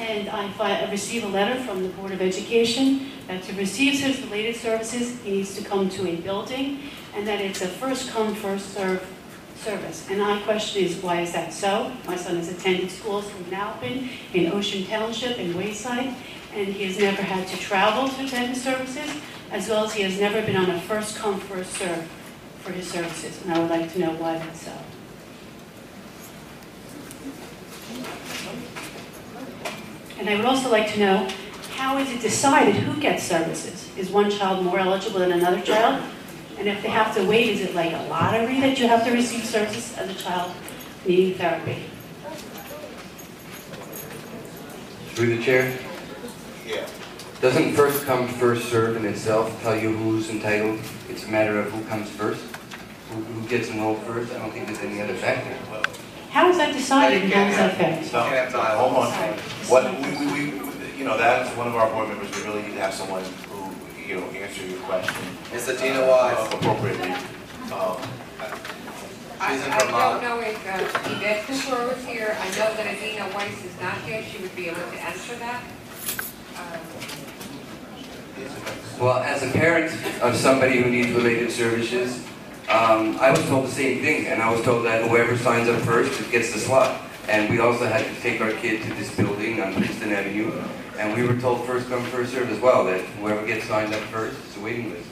and I received a letter from the Board of Education that to receive his related services, he needs to come to a building, and that it's a first come, first served service. And my question is, why is that so? My son has attended schools in Alpin, in Ocean Township, in Wayside, and he has never had to travel to attend his services, as well as he has never been on a first come, first served for his services. And I would like to know why that's so. And I would also like to know, how is it decided who gets services? Is one child more eligible than another child? And if they have to wait, is it like a lottery that you have to receive services as a child needing therapy? Through the chair? Yeah. Doesn't first come, first serve in itself tell you who's entitled? It's a matter of who comes first, who gets enrolled first. I don't think there's any other factor. How is that decided and how is that affected? Hold on. What you know, that's one of our board members. We really need to have someone who, you know, answer your question. Ms. Adina Wise. Appropriately. I don't know if Yvette Cooper was here. I know that Adina Weiss is not here. She would be able to answer that. Well, as a parent of somebody who needs related services, I was told the same thing, and I was told that whoever signs up first gets the slot. And we also had to take our kid to this building on Princeton Avenue, and we were told first come, first served as well, that whoever gets signed up first is a waiting list.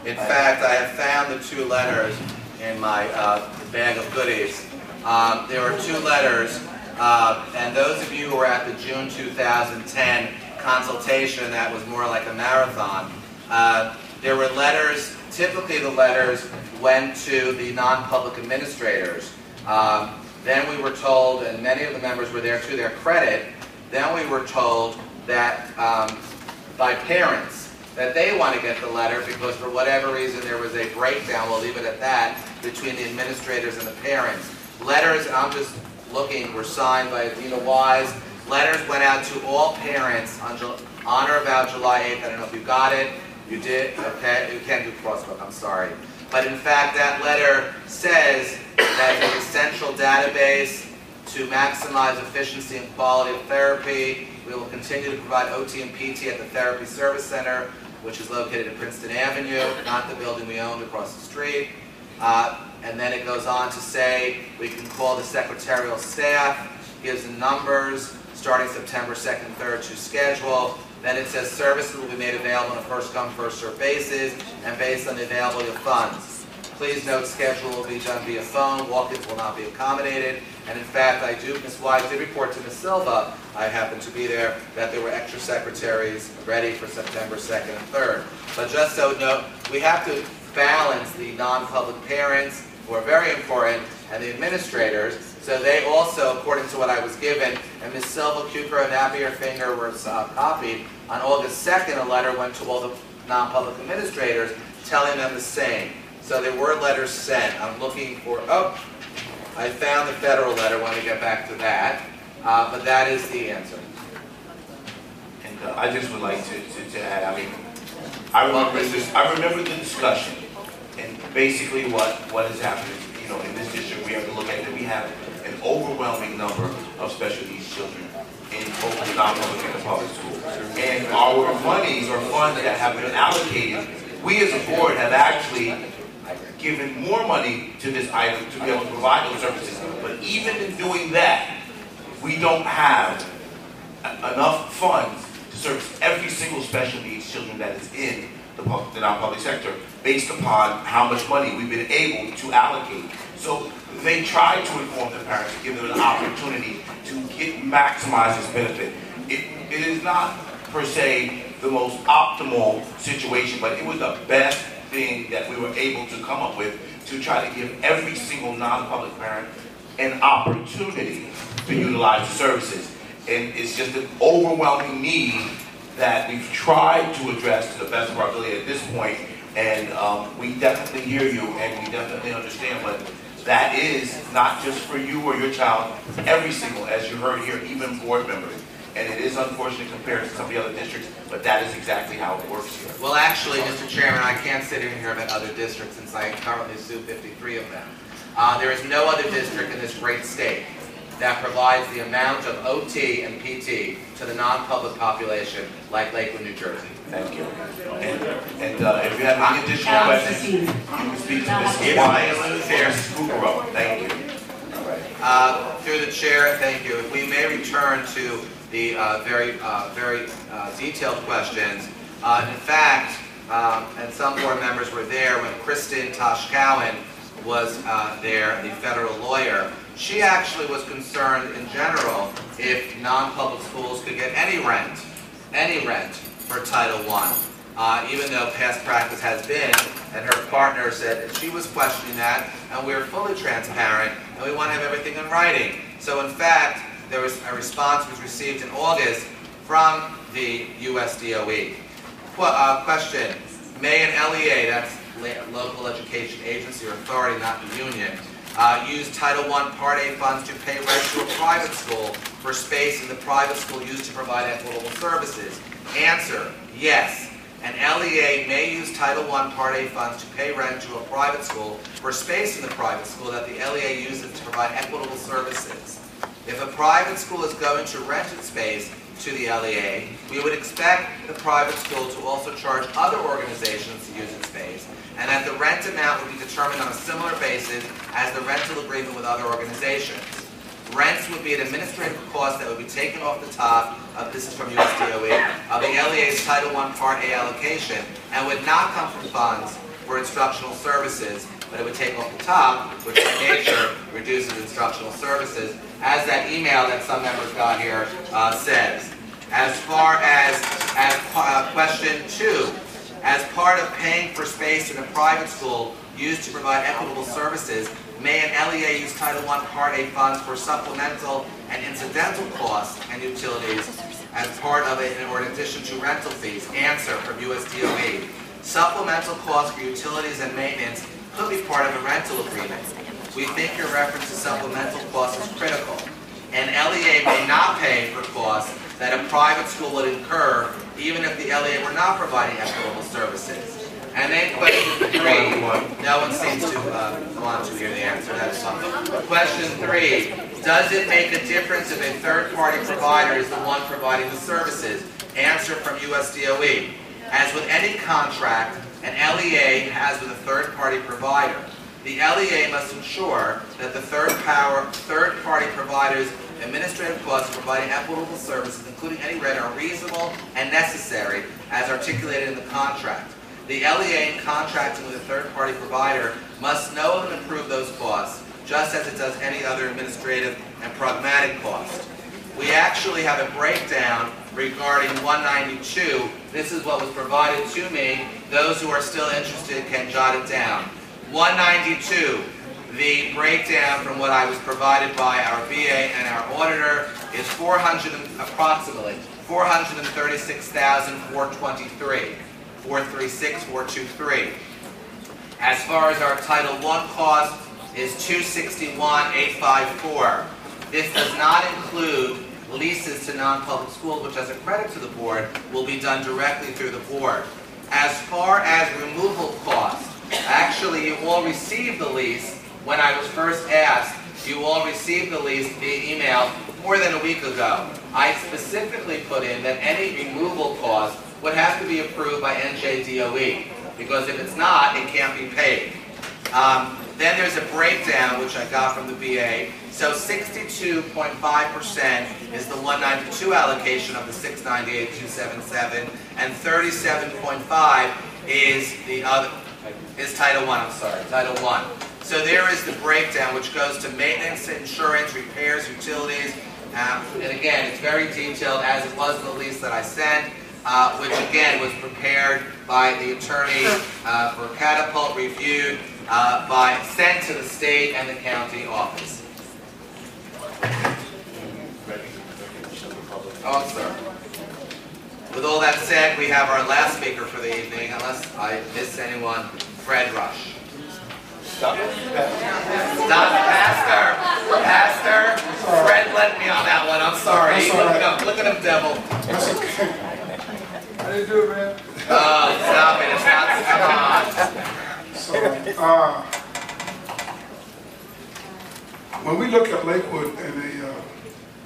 In fact, I have found the 2 letters in my bag of goodies. There were 2 letters, and those of you who were at the June 2010 consultation, that was more like a marathon, there were letters. Typically the letters went to the non-public administrators. Then we were told, and many of the members were there to their credit, then we were told that by parents that they want to get the letter because for whatever reason there was a breakdown, we'll leave it at that, between the administrators and the parents. Letters, and I'm just looking, were signed by Adina Wise. Letters went out to all parents on or about July 8th. I don't know if you got it. You did? Okay. You can't do crosswalk, I'm sorry. But in fact, that letter says that the essential database to maximize efficiency and quality of therapy, we will continue to provide OT and PT at the Therapy Service Center, which is located at Princeton Avenue, not the building we owned across the street. And then it goes on to say we can call the secretarial staff, gives the numbers, starting September 2nd, 3rd to schedule. Then it says services will be made available on a first-come, first-served basis and based on the availability of funds. Please note schedule will be done via phone. Walk-ins will not be accommodated. And in fact, Ms. Wise did report to Ms. Silva, I happened to be there, that there were extra secretaries ready for September 2nd and 3rd. But just so note, we have to balance the non-public parents, who are very important, and the administrators. So they also, according to what I was given, and Ms. Silva, Cukor, and Napier Finger were copied, on August 2nd a letter went to all the non-public administrators telling them the same. So there were letters sent. I'm looking for, I found the federal letter when we get back to that, but that is the answer. And I just would like to add, I mean, I remember the discussion, and basically what has happened is, you know, in this district we have to look at that we have an overwhelming number of special needs children in both the non-public and the public schools. And our monies or funds that have been allocated, we as a board have actually given more money to this item to be able to provide those services. But even in doing that, we don't have enough funds to service every single special needs children that is in the non-public sector based upon how much money we've been able to allocate. So they try to inform their parents, to give them an opportunity to maximize this benefit. It is not per se the most optimal situation, but it was the best thing that we were able to come up with to try to give every single non-public parent an opportunity to utilize the services. And it's just an overwhelming need that we've tried to address to the best of our ability at this point. And we definitely hear you and we definitely understand, but that is not just for you or your child, every single, as you heard here, even board members. And it is unfortunate compared to some of the other districts, but that is exactly how it works here. Well, actually, Mr. Chairman, I can't sit in here about other districts since I currently sue 53 of them. There is no other district in this great state that provides the amount of OT and PT to the non-public population, like Lakewood, New Jersey. Thank you. And if you have any additional questions, you can speak to Ms. Kukuro. Thank you. Through the chair, thank you. If we may return to the very detailed questions. In fact, and some board members were there when Kristen Toshkowen was there, the federal lawyer. She actually was concerned in general if non-public schools could get any rent for Title I, even though past practice has been, and her partner said that she was questioning that, and we were fully transparent, and we want to have everything in writing. So in fact, there was a response was received in August from the USDOE. Question, may an LEA, that's local education agency or authority, not the union, use Title I Part A funds to pay rent to a private school for space in the private school used to provide equitable services? Answer, yes. An LEA may use Title I Part A funds to pay rent to a private school for space in the private school that the LEA uses to provide equitable services. If a private school is going to rent its space to the LEA, we would expect the private school to also charge other organizations to use its space, and that the rent amount would be determined on a similar basis as the rental agreement with other organizations. Rents would be an administrative cost that would be taken off the top of, this is from USDOE, of the LEA's Title I Part A allocation, and would not come from funds for instructional services, but it would take off the top, which by nature reduces instructional services, as that email that some members got here says. As far as question 2, as part of paying for space in a private school used to provide equitable services, may an LEA use Title I Part A funds for supplemental and incidental costs and utilities as part of it or in addition to rental fees? Answer from USDOE. Supplemental costs for utilities and maintenance could be part of a rental agreement. We think your reference to supplemental costs is critical. An LEA may not pay for costs that a private school would incur even if the LEA were not providing equitable services. And then question 3, no one seems to want to hear the answer, that's fine. Question 3, does it make a difference if a third-party provider is the one providing the services? Answer from USDOE. As with any contract an LEA has with a third-party provider, the LEA must ensure that the third-party provider's administrative costs of providing equitable services, including any rent, are reasonable and necessary as articulated in the contract. The LEA, in contracting with a third-party provider, must know and approve those costs, just as it does any other administrative and pragmatic cost. We actually have a breakdown regarding 192. This is what was provided to me. Those who are still interested can jot it down. 192, the breakdown from what I was provided by our VA and our auditor is approximately $436,423. 436,423. As far as our Title I cost is $261,854. This does not include leases to non-public schools, which as a credit to the board will be done directly through the board. As far as removal costs, actually you all received the lease when I was first asked. You all received the lease via email more than a week ago. I specifically put in that any removal cost would have to be approved by NJDOE, because if it's not, it can't be paid. Then there's a breakdown, which I got from the VA. So 62.5% is the 192 allocation of the 698,277, and 37.5 is the other, is Title I, Title I. So there is the breakdown, which goes to maintenance, insurance, repairs, utilities, and again, it's very detailed as it was in the lease that I sent. Which again was prepared by the attorney for Catapult, reviewed, sent to the state and the county office. Oh, sir. With all that said, we have our last speaker for the evening, unless I miss anyone, Fred Rush. Stop, Pastor. Fred led me on that one. I'm sorry. Look at him, devil. How you do it, man? Oh, stop it. It's not, come on. So, when we look at Lakewood in a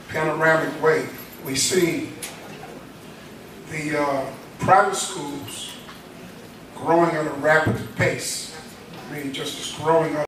panoramic way, we see the private schools growing at a rapid pace. I mean, just growing up.